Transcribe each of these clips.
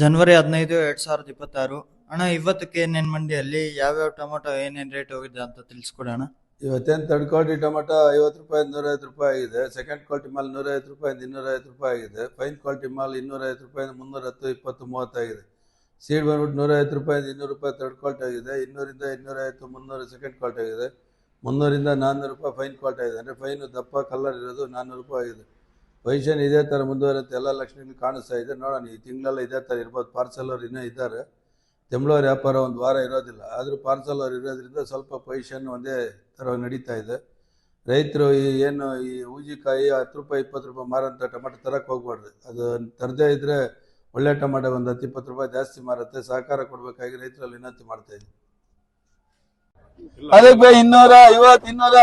ಜನವರಿ 15, 2026. ಅಣ್ಣ, ಇವತ್ತಕ್ಕೆ ಏನೇನ್ ಮಂಡಿಯಲ್ಲಿ ಯಾವ್ಯಾವ ಟೊಮೊಟೊ ಏನೇನ್ ರೇಟ್ ಹೋಗಿದೆ ಅಂತ ತಿಳಿಸ್ಕೊಡೋಣ. ಇವತ್ತೇನು ಥರ್ಡ್ ಕ್ವಾಲಿಟಿ ಟೊಮೆಟೊ 50 ರೂಪಾಯಿ 150 ರೂಪಾಯಿ ಆಗಿದೆ. ಸೆಕೆಂಡ್ ಕ್ವಾಲಿಟಿ ಮಾಲ್ 150 ರೂಪಾಯಿ 250 ರೂಪಾಯಿ ಆಗಿದೆ. ಫೈನ್ ಕ್ವಾಲಿಟಿ ಮಾಲ್ 250 ರೂಪಾಯಿ 310, 20, 30 ಆಗಿದೆ. ಸೀಡ್ ಬಂದ್ಬಿಟ್ಟು 150 ರೂಪಾಯಿ 200 ರೂಪಾಯಿ ಥರ್ಡ್ ಕ್ವಾಲಿಟಿ ಆಗಿದೆ. 200ರಿಂದ 250, 300 ಸೆಕೆಂಡ್ ಕ್ವಾಲಿಟಿ ಆಗಿದೆ. 300ರಿಂದ 400 ರೂಪಾಯಿ ಫೈನ್ ಕ್ವಾಲಿಟಿ ಆಗಿದೆ. ಅಂದರೆ ಫೈನ್ ದಪ್ಪ ಕಲರ್ ಇರೋದು 400 ರೂಪಾಯಿ ಆಗಿದೆ. ಪೊಸಿಷನ್ ಇದೇ ಥರ ಮುಂದುವರುತ್ತೆ, ಎಲ್ಲ ಲಕ್ಷಣಗಳು ಕಾಣಿಸ್ತಾ ಇದೆ. ನೋಡೋಣ, ಈ ತಿಂಗಳೆಲ್ಲ ಇದೇ ಥರ ಇರ್ಬೋದು. ಪಾರ್ಸಲ್ ಅವ್ರು ಇನ್ನೂ ಇದ್ದಾರೆ. ತೆಂಬಳವ್ರ ವ್ಯಾಪಾರ ಒಂದು ವಾರ ಇರೋದಿಲ್ಲ, ಆದರೂ ಪಾರ್ಸಲ್ ಅವ್ರು ಇರೋದ್ರಿಂದ ಸ್ವಲ್ಪ ಪೊಸಿಷನ್ ಒಂದೇ ಥರ ನಡೀತಾ ಇದೆ. ರೈತರು ಏನು ಈ ಊಜಿಕಾಯಿ 10 ರೂಪಾಯಿ 20 ರೂಪಾಯಿ ಮಾರೋಂಥ ಟೊಮೆಟೊ ತರಕ್ಕೆ ಹೋಗ್ಬಾರ್ದು. ಅದು ತರದೇ ಇದ್ರೆ ಒಳ್ಳೆ ಟೊಮೆಟೊ ಒಂದು 10-20 ರೂಪಾಯಿ ಜಾಸ್ತಿ ಮಾರುತ್ತೆ. ಸಹಕಾರ ಕೊಡಬೇಕಾಗಿ ರೈತರಲ್ಲಿ ವಿನಂತಿ ಮಾಡ್ತಾ ಇದ್ದೀವಿ. ಅದಕ್ಕೆ 250, 260,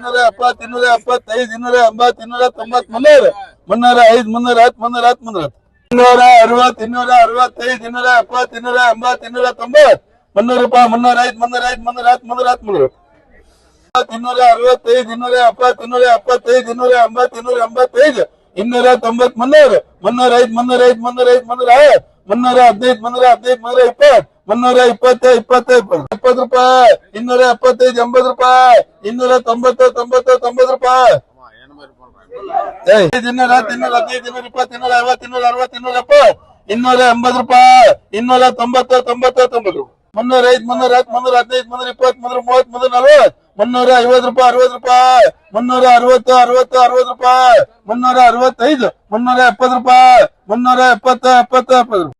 270, 275, 280, 290, 300, 305, 305, 310, 360, 265, 270, 280, 290, 300 ರೂಪಾಯಿ, 305, 305, 310, 310, 265, 270, 275, 280, 285, 290, 300, 305, 305, 305, 310, 315, 320, 320, 20 ರೂಪಾಯಿ, 275, 80 ರೂಪಾಯಿ, 290, 90, 90 ರೂಪಾಯಿ, 215, 220, 250, 260, 270, 280 ರೂಪಾಯಿ, 290, 90, 90 ರೂಪಾಯಿ, 305, 310, 315, 320, 330, 340, 350 ರೂಪಾಯಿ, 60 ರೂಪಾಯಿ, 360, 60, 60 ರೂಪಾಯಿ, 365, 370 ರೂಪಾಯಿ, 370, 70, 70 ರೂಪಾಯಿ.